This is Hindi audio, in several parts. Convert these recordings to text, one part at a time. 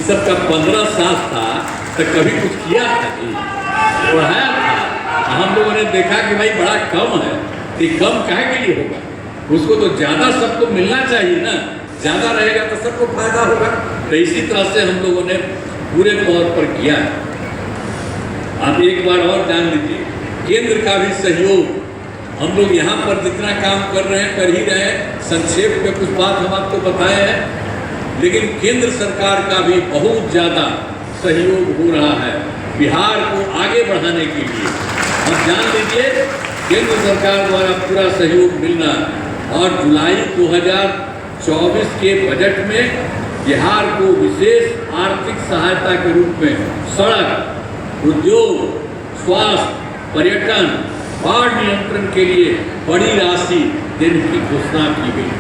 सबका 15 साल था तो कभी कुछ किया था कि पढ़ाया था। हम लोगों ने देखा कि भाई बड़ा कम है, ये कम काहे के लिए होगा, उसको तो ज़्यादा सबको मिलना चाहिए ना, ज़्यादा रहेगा तो सबको फायदा होगा। तो इसी तरह से हम लोगों ने पूरे तौर पर किया है। आप एक बार और जान लीजिए, केंद्र का भी सहयोग, हम लोग यहाँ पर जितना काम कर रहे हैं कर ही रहे हैं, संक्षेप में कुछ बात हम आपको बताए हैं, लेकिन केंद्र सरकार का भी बहुत ज़्यादा सहयोग हो रहा है बिहार को आगे बढ़ाने के लिए। आप जान लीजिए केंद्र सरकार द्वारा पूरा सहयोग मिलना, और जुलाई 2024 के बजट में बिहार को विशेष आर्थिक सहायता के रूप में सड़क, उद्योग, स्वास्थ्य, पर्यटन, बाढ़ नियंत्रण के लिए बड़ी राशि देने की घोषणा की गई।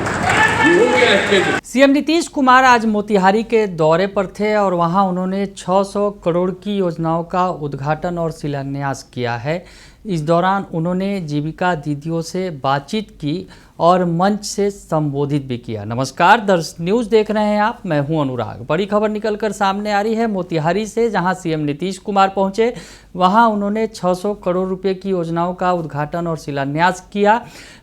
ये हो गया है। सीएम नीतीश कुमार आज मोतिहारी के दौरे पर थे और वहां उन्होंने 600 करोड़ की योजनाओं का उद्घाटन और शिलान्यास किया है। इस दौरान उन्होंने जीविका दीदियों से बातचीत की और मंच से संबोधित भी किया। नमस्कार, दर्श न्यूज़ देख रहे हैं आप, मैं हूं अनुराग। बड़ी खबर निकलकर सामने आ रही है मोतिहारी से, जहां सीएम नीतीश कुमार पहुंचे। वहां उन्होंने 600 करोड़ रुपए की योजनाओं का उद्घाटन और शिलान्यास किया,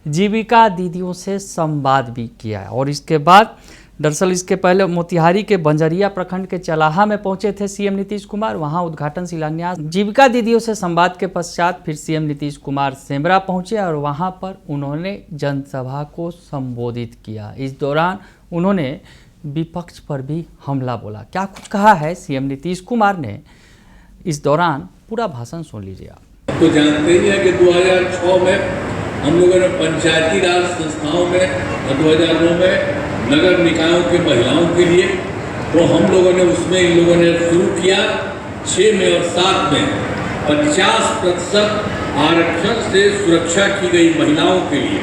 जीविका दीदियों से संवाद भी किया। और इसके बाद दरअसल इसके पहले मोतिहारी के बंजरिया प्रखंड के चलाहा में पहुंचे थे सीएम नीतीश कुमार। वहां उद्घाटन, शिलान्यास, जीविका दीदियों से संवाद के पश्चात फिर सीएम नीतीश कुमार सेमरा पहुंचे और वहां पर उन्होंने जनसभा को संबोधित किया। इस दौरान उन्होंने विपक्ष पर भी हमला बोला। क्या कुछ कहा है सीएम नीतीश कुमार ने, इस दौरान पूरा भाषण सुन लीजिए आप। तो जानते ही हैं कि 2006 में हम लोगों ने पंचायती राज संस्थाओं में और 2009 में नगर निकायों के महिलाओं के लिए, तो हम लोगों ने उसमें इन लोगों ने शुरू किया 6 में और 7 में 50% आरक्षण से सुरक्षा की गई महिलाओं के लिए।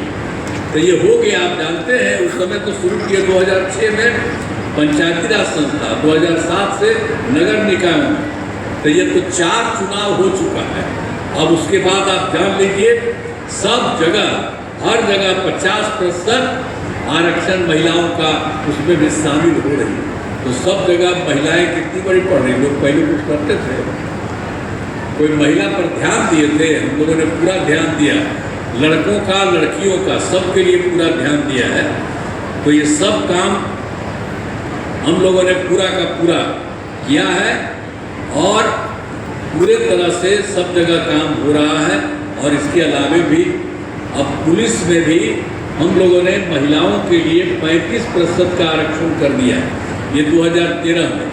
तो ये हो गया, आप जानते हैं उस समय तो शुरू किया 2006 में पंचायती राज संस्था, 2007 से नगर निकायों में। तो ये तो 4 चुनाव हो चुका है। अब उसके बाद आप जान लीजिए सब जगह, हर जगह 50% आरक्षण महिलाओं का उसमें भी शामिल हो रही है। तो सब जगह महिलाएं कितनी बड़ी पढ़ रही। लोग पहले कुछ करते थे, कोई महिला पर ध्यान दिए थे, हम लोगों ने पूरा ध्यान दिया, लड़कों का, लड़कियों का, सबके लिए पूरा ध्यान दिया है। तो ये सब काम हम लोगों ने पूरा का पूरा किया है और पूरे तरह से सब जगह काम हो रहा है। और इसके अलावे भी अब पुलिस में भी हम लोगों ने महिलाओं के लिए 35% का आरक्षण कर दिया है, ये 2013 में।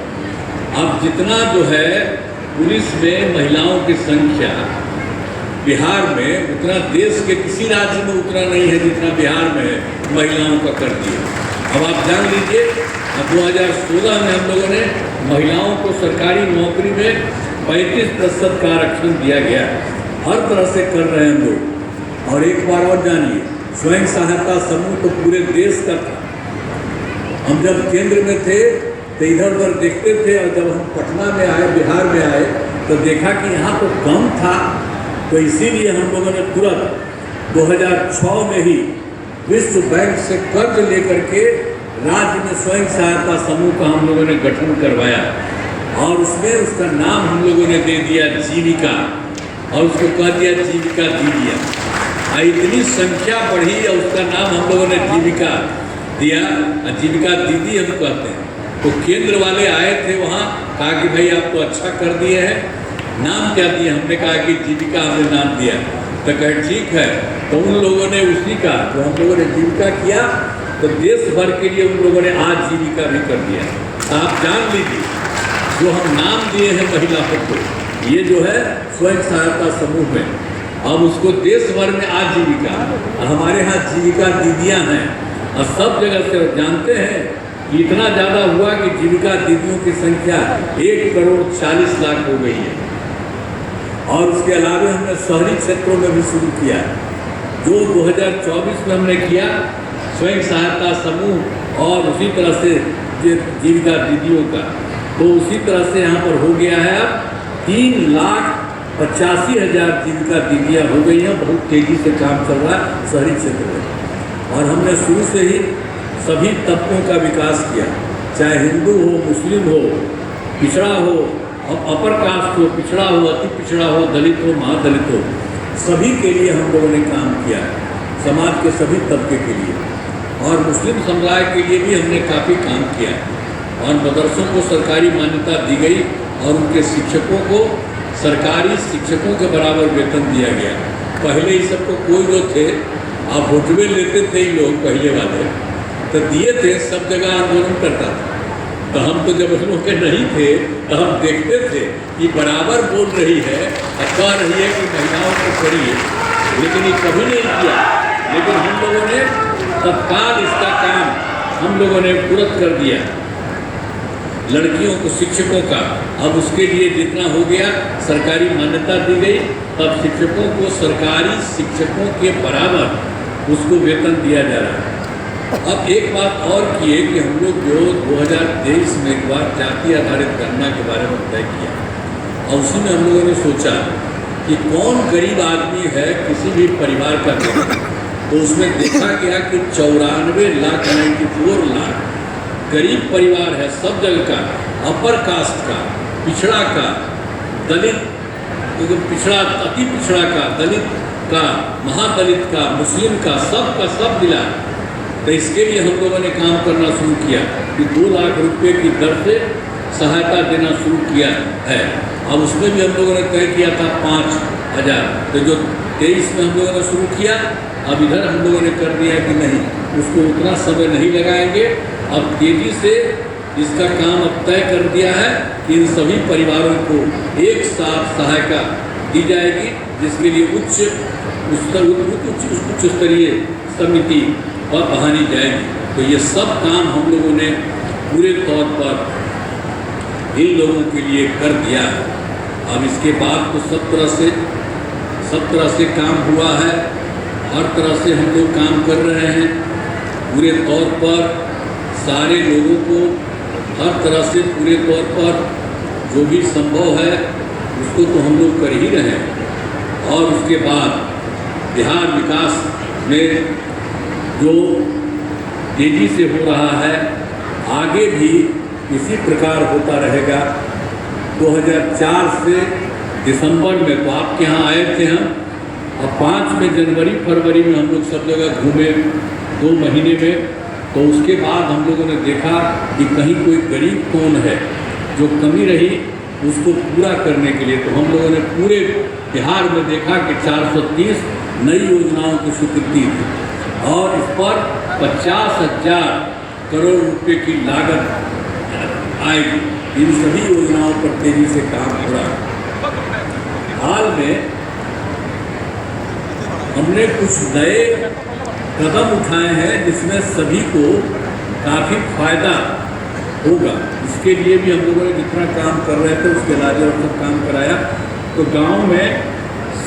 अब जितना जो है पुलिस में महिलाओं की संख्या बिहार में, उतना देश के किसी राज्य में उतना नहीं है जितना बिहार में है, महिलाओं का कर दिया। अब आप जान लीजिए, अब 2016 में हम लोगों ने महिलाओं को सरकारी नौकरी में 35% का आरक्षण दिया गया। हर तरह से कर रहे हैं हम लोग। और एक बार और जानिए, स्वयं सहायता समूह तो पूरे देश का था। हम जब केंद्र में थे तो इधर उधर देखते थे, और जब हम पटना में आए, बिहार में आए, तो देखा कि यहाँ तो कम था। तो इसीलिए हम लोगों ने तुरंत 2006 में ही विश्व बैंक से कर्ज लेकर के राज्य में स्वयं सहायता समूह का हम लोगों ने गठन करवाया। और उसमें उसका नाम हम लोगों ने दे दिया जीविका, और उसको कह दिया जीविका दीदियाँ। इतनी संख्या बढ़ी और उसका नाम हम लोगों ने जीविका दिया, जीविका दीदी हम कहते हैं। तो केंद्र वाले आए थे वहाँ, कहा कि भाई आप तो अच्छा कर दिए हैं, नाम क्या दिया? हमने कहा कि जीविका हमने नाम दिया। तो कहे ठीक है। तो उन लोगों ने उसी का, जो हम लोगों ने जीविका किया, तो देश भर के लिए उन लोगों ने आज जीविका भी कर दिया। आप जान लीजिए, जो हम नाम दिए हैं महिलाओं को, ये जो है स्वयं सहायता समूह में, अब उसको देश भर में आजीविका, हमारे यहाँ जीविका दीदियाँ हैं। और सब जगह से जानते हैं कि इतना ज़्यादा हुआ कि जीविका दीदियों की संख्या 1,40,00,000 हो गई है। और उसके अलावा हमने शहरी क्षेत्रों में भी शुरू किया, जो 2024 में हमने किया, स्वयं सहायता समूह और उसी तरह से जीविका दीदियों का। तो उसी तरह से यहाँ पर हो गया है अब 3,85,000 जीविका दीदियाँ हो गई हैं। बहुत तेज़ी से काम चल रहा है शहरी क्षेत्र में। और हमने शुरू से ही सभी तबकों का विकास किया, चाहे हिंदू हो, मुस्लिम हो, पिछड़ा हो, अपर कास्ट हो, पिछड़ा हो, अति पिछड़ा हो, दलित हो, महादलित हो, सभी के लिए हम लोगों ने काम किया, समाज के सभी तबके के लिए। और मुस्लिम समुदाय के लिए भी हमने काफ़ी काम किया और मदरसों को सरकारी मान्यता दी गई और उनके शिक्षकों को सरकारी शिक्षकों के बराबर वेतन दिया गया। पहले ही सबको कोई जो थे, आप होटवेल लेते थे ही लोग पहले वाले, तो दिए थे, सब जगह आंदोलन करता था। तो हम तो जब लोगों के नहीं थे तो हम देखते थे कि बराबर बोल रही है और कह रही है कि महिलाओं को करिए, लेकिन ये कभी नहीं किया। लेकिन हम लोगों ने तत्काल इसका काम हम लोगों ने तुरंत कर दिया, लड़कियों को शिक्षकों का। अब उसके लिए जितना हो गया सरकारी मान्यता दी गई, तब शिक्षकों को सरकारी शिक्षकों के बराबर उसको वेतन दिया जा रहा है। अब एक बात और की है कि हम लोग जो 2023 में एक बार जाति आधारित गणना के बारे में तय किया और उसी में हम लोगों ने सोचा कि कौन गरीब आदमी है किसी भी परिवार का गरीब, तो उसमें देखा गया कि 94 लाख गरीब परिवार है सब जगह का, अपर कास्ट का, पिछड़ा का, दलित, पिछड़ा, अति पिछड़ा का, दलित का, महादलित का, मुस्लिम का, सब मिला। तो इसके लिए हम लोगों ने काम करना शुरू किया कि 2 लाख रुपए की दर से सहायता देना शुरू किया है। अब उसमें भी हम लोगों ने तय किया था 5,000, तो जो 23 में हम लोगों ने शुरू किया, अब इधर हम लोगों ने कर दिया कि नहीं, उसको उतना समय नहीं लगाएंगे। अब तेजी से इसका काम अब तय कर दिया है कि इन सभी परिवारों को एक साथ सहायता दी जाएगी, जिसके लिए उच्च स्तरीय समिति और बढ़ानी जाएगी। तो ये सब काम हम लोगों ने पूरे तौर पर इन लोगों के लिए कर दिया है। अब इसके बाद तो सब तरह से काम हुआ है, हर तरह से हम लोग काम कर रहे हैं पूरे तौर पर, सारे लोगों को हर तरह से पूरे तौर पर जो भी संभव है उसको तो हम लोग कर ही रहे हैं। और उसके बाद बिहार विकास में जो तेजी से हो रहा है, आगे भी इसी प्रकार होता रहेगा। 2004 से दिसंबर में तो आपके यहाँ आए थे हम, और 5 में जनवरी फरवरी में हम लोग सब जगह घूमे 2 महीने में। तो उसके बाद हम लोगों ने देखा कि कहीं कोई गरीब कौन है, जो कमी रही उसको पूरा करने के लिए। तो हम लोगों ने पूरे बिहार में देखा कि 430 नई योजनाओं की स्वीकृति थी और इस पर 50,000 करोड़ रुपए की लागत आएगी। इन सभी योजनाओं पर तेजी से काम हो रहा है। हाल में हमने कुछ नए कदम उठाए हैं जिसमें सभी को काफ़ी फायदा होगा। इसके लिए भी हम लोगों ने जितना काम कर रहे थे उसके अलावा और सब काम कराया। तो गांव में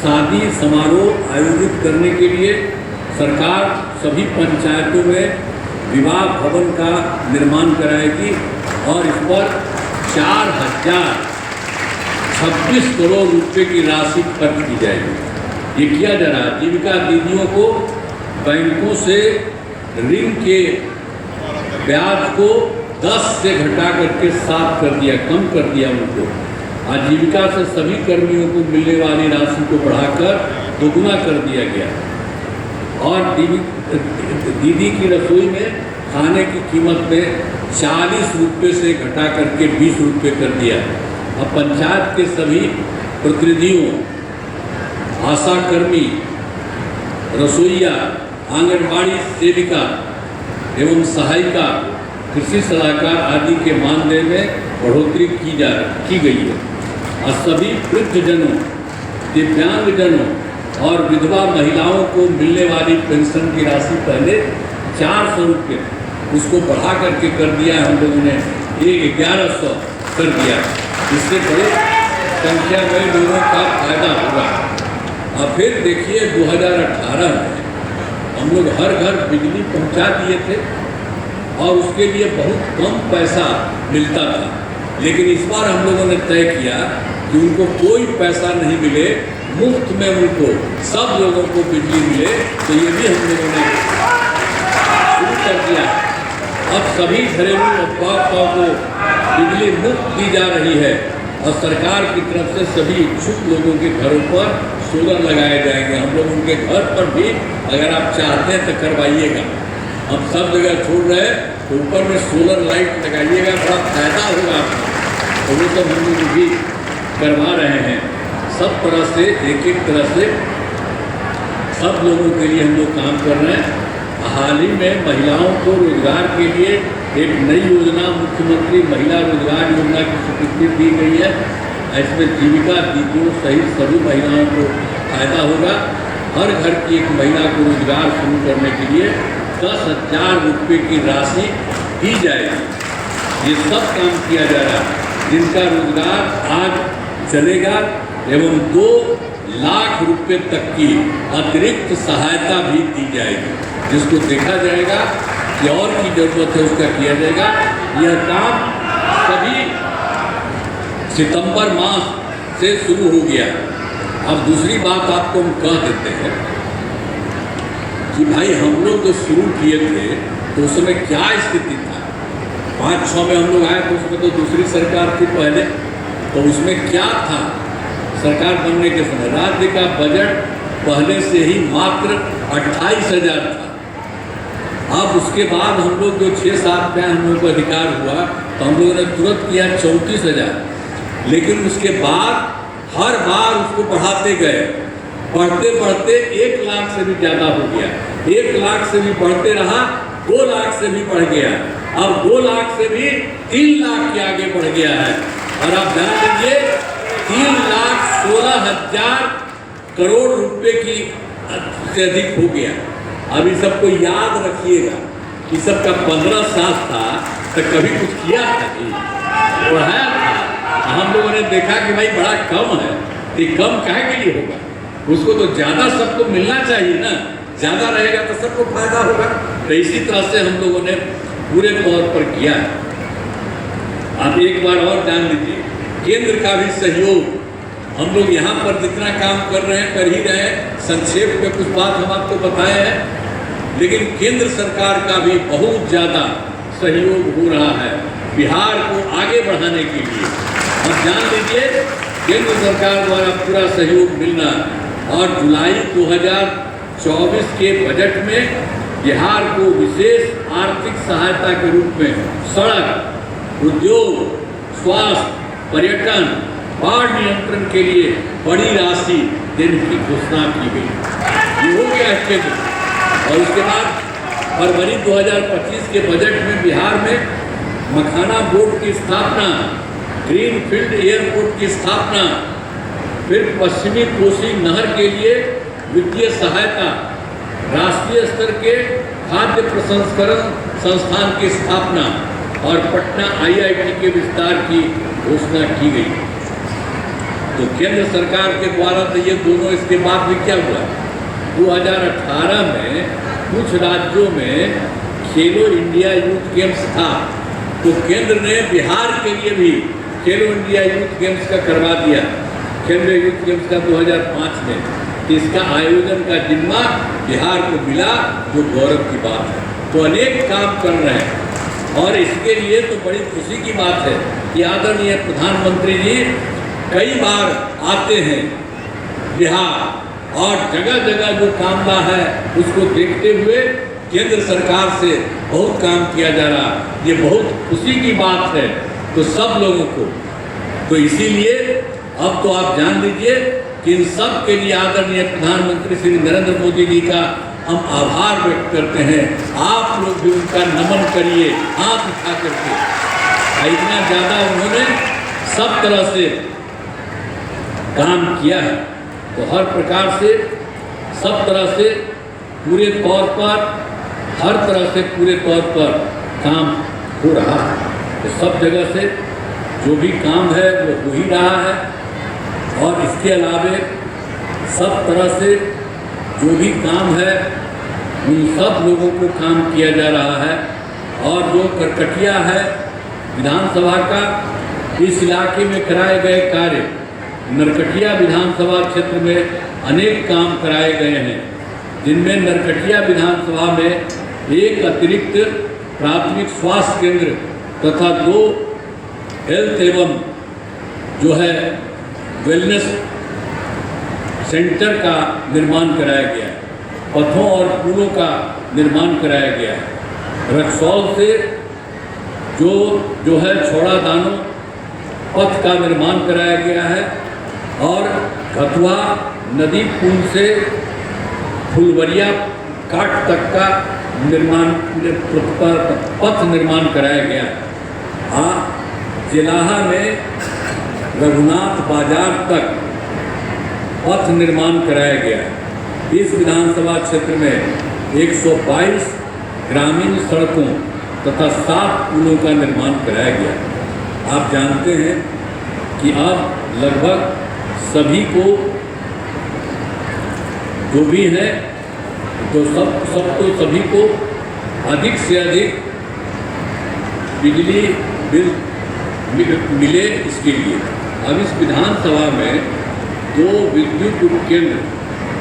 शादी समारोह आयोजित करने के लिए सरकार सभी पंचायतों में विवाह भवन का निर्माण कराएगी और इस पर 4,026 करोड़ रुपए की राशि खर्च की जाएगी। ये किया जा रहा है। जीविका दीदियों को बैंकों से ऋण के ब्याज को 10 से घटा करके 7 कर दिया, कम कर दिया उनको। आजीविका से सभी कर्मियों को मिलने वाली राशि को बढ़ाकर दोगुना कर दिया गया और दीदी की रसोई में खाने की कीमत में 40 रुपये से घटा करके 20 रुपये कर दिया। अब पंचायत के सभी प्रतिनिधियों, आशा कर्मी, रसोइया, आंगनबाड़ी सेविका एवं सहायिका, कृषि सलाहकार आदि के मानदेय में बढ़ोतरी की गई है और सभी वृद्धजनों, दिव्यांगजनों और विधवा महिलाओं को मिलने वाली पेंशन की राशि पहले 400 रुपये उसको बढ़ा करके कर दिया है हम लोगों ने, ये 1100 कर दिया। इससे बड़े संख्या में लोगों का फायदा होगा। और फिर देखिए 2018 में हम लोग हर घर बिजली पहुंचा दिए थे और उसके लिए बहुत कम पैसा मिलता था, लेकिन इस बार हम लोगों ने तय किया कि उनको कोई पैसा नहीं मिले, मुफ्त में उनको सब लोगों को बिजली मिले। तो ये भी हम लोगों ने शुरू कर दिया। अब सभी घरेलू उपभोक्ताओं को बिजली मुफ्त दी जा रही है और सरकार की तरफ से सभी इच्छुक लोगों के घरों पर सोलर लगाए जाएंगे। हम लोग उनके घर पर भी अगर आप चाहते हैं तो करवाइएगा। हम सब जगह छोड़ रहे हैं तो ऊपर में सोलर लाइट लगाइएगा, बड़ा फायदा होगा आपको। तो वो सब हम लोग भी करवा रहे हैं। सब तरह से एक एक तरह से सब लोगों के लिए हम लोग काम कर रहे हैं। हाल ही में महिलाओं को रोजगार के लिए एक नई योजना मुख्यमंत्री महिला रोजगार योजना की स्वीकृति दी गई है। इसमें जीविका दीदियों सहित सभी महिलाओं को फायदा होगा। हर घर की एक महिला को रोजगार शुरू करने के लिए 10,000 रुपये की राशि दी जाएगी। ये सब काम किया जा रहा है। जिनका रोजगार आज चलेगा एवं 2 लाख रुपए तक की अतिरिक्त सहायता भी दी जाएगी। जिसको देखा जाएगा कि और की जरूरत है उसका किया जाएगा। यह काम सभी सितंबर मास से शुरू हो गया। अब दूसरी बात आपको हम कह देते हैं कि भाई हम लोग जो शुरू किए थे तो उस समय क्या स्थिति था। 5-6 में हम लोग आए तो उसमें तो दूसरी सरकार थी पहले। तो उसमें क्या था, सरकार बनने के समय राज्य का बजट पहले से ही मात्र 28,000 था। अब उसके बाद हम लोग जो 6-7 में हम लोगों को अधिकार हुआ तो हम लोगों ने तुरंत किया 34,000। लेकिन उसके बाद हर बार उसको बढ़ाते गए, बढ़ते बढ़ते 1 लाख से भी ज़्यादा हो गया। 1 लाख से भी बढ़ते रहा, 2 लाख से भी बढ़ गया। अब 2 लाख से भी 3 लाख के आगे बढ़ गया है। और आप जान लीजिए 3,16,000 करोड़ रुपए की से अधिक हो गया। अभी सबको याद रखिएगा कि सबका 15 साल था तो कभी कुछ किया था कि बढ़ाया था। हम लोगों ने देखा कि भाई बड़ा कम है, ये कम काहे के लिए होगा, उसको तो ज़्यादा सबको मिलना चाहिए ना। ज़्यादा रहेगा तो सबको फायदा होगा। तो इसी तरह से हम लोगों ने पूरे तौर पर किया है। आप एक बार और जान लीजिए केंद्र का भी सहयोग। हम लोग यहाँ पर जितना काम कर रहे हैं कर ही रहे हैं। संक्षेप में कुछ बात हम आपको बताए हैं, लेकिन केंद्र सरकार का भी बहुत ज़्यादा सहयोग हो रहा है बिहार को आगे बढ़ाने के लिए। अब जान लीजिए केंद्र सरकार द्वारा पूरा सहयोग मिलना। और जुलाई 2024 के बजट में बिहार को विशेष आर्थिक सहायता के रूप में सड़क, उद्योग, स्वास्थ्य, पर्यटन, बाढ़ नियंत्रण के लिए बड़ी राशि देने की घोषणा की गई। ये हो गया है केंद्र। और उसके बाद फरवरी 2025 के बजट में बिहार में मखाना बोर्ड की स्थापना, ग्रीनफील्ड एयरपोर्ट की स्थापना, फिर पश्चिमी कोसी नहर के लिए वित्तीय सहायता, राष्ट्रीय स्तर के खाद्य प्रसंस्करण संस्थान की स्थापना और पटना IIT के विस्तार की घोषणा की गई। तो केंद्र सरकार के द्वारा तो ये दोनों, इसके बाद भी क्या हुआ, 2018 में कुछ राज्यों में खेलो इंडिया यूथ गेम्स था। तो केंद्र ने बिहार के लिए भी खेलो इंडिया यूथ गेम्स का करवा दिया। केंद्रीय यूथ गेम्स का 2005 में। इसका आयोजन का जिम्मा बिहार को मिला, जो गौरव की बात है। तो अनेक काम कर रहे हैं और इसके लिए तो बड़ी खुशी की बात है कि आदरणीय प्रधानमंत्री जी कई बार आते हैं बिहार और जगह जगह जो कामना है उसको देखते हुए केंद्र सरकार से बहुत काम किया जा रहा। ये बहुत खुशी की बात है तो सब लोगों को। तो इसीलिए अब तो आप जान लीजिए कि इन सब के लिए आदरणीय प्रधानमंत्री श्री नरेंद्र मोदी जी का हम आभार व्यक्त करते हैं। आप लोग भी उनका नमन करिए हाथ उठा करके। इतना ज़्यादा उन्होंने सब तरह से काम किया है। तो हर प्रकार से सब तरह से पूरे तौर पर, हर तरह से पूरे तौर पर काम हो रहा है। तो सब जगह से जो भी काम है वो हो ही रहा है। और इसके अलावे सब तरह से जो भी काम है उन सब लोगों को काम किया जा रहा है। और जो करकटिया है विधानसभा का, इस इलाके में कराए गए कार्य, नरकटिया विधानसभा क्षेत्र में अनेक काम कराए गए हैं, जिनमें नरकटिया विधानसभा में एक अतिरिक्त प्राथमिक स्वास्थ्य केंद्र तथा 2 हेल्थ एवं जो है वेलनेस सेंटर का निर्माण कराया गया है, पथों और पुलों का निर्माण कराया गया है। रक्सौल से जो है छोड़ा दानो पथ का निर्माण कराया गया है और घथुआ नदी पुल से फुलवरिया काट तक का पथ निर्माण कराया गया है। जिलाहा में रघुनाथ बाजार तक पथ निर्माण कराया गया है। इस विधानसभा क्षेत्र में 122 ग्रामीण सड़कों तथा 7 पुलों का निर्माण कराया गया है। आप जानते हैं कि अब लगभग सभी को जो भी है तो सभी को अधिक से अधिक बिजली बिल मिले, इसके लिए अब इस विधानसभा में 2 विद्युत उपकेंद्र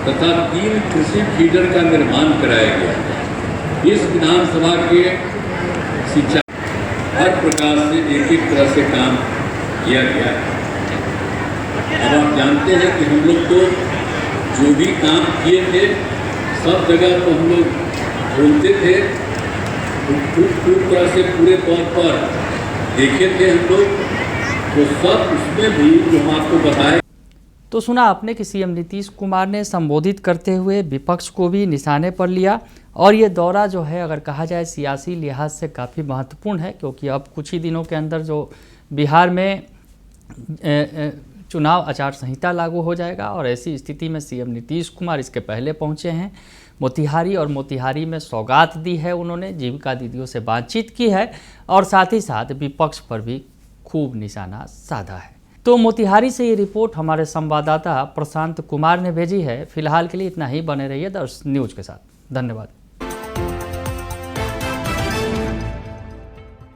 तथा 3 कृषि फीडर का निर्माण कराया गया। इस विधानसभा के सिंचाई हर प्रकार से एक तरह से काम किया गया। अब आप जानते हैं कि हम लोग तो जो भी काम किए थे सब जगह तो हम लोग बोलते थे, पूरी तरह से पूरे तौर पर देखे थे हम लोग, तो सब उसमें भी जो हम आपको बताए। तो सुना आपने कि सीएम नीतीश कुमार ने संबोधित करते हुए विपक्ष को भी निशाने पर लिया। और ये दौरा जो है अगर कहा जाए सियासी लिहाज से काफ़ी महत्वपूर्ण है, क्योंकि अब कुछ ही दिनों के अंदर जो बिहार में चुनाव आचार संहिता लागू हो जाएगा और ऐसी स्थिति में सीएम नीतीश कुमार इसके पहले पहुंचे हैं मोतिहारी और मोतिहारी में सौगात दी है उन्होंने, जीविका दीदियों से बातचीत की है और साथ ही साथ विपक्ष पर भी खूब निशाना साधा है। तो मोतिहारी से ये रिपोर्ट हमारे संवाददाता प्रशांत कुमार ने भेजी है। फिलहाल के लिए इतना ही, बने रहिए दर्श न्यूज़ के साथ। धन्यवाद।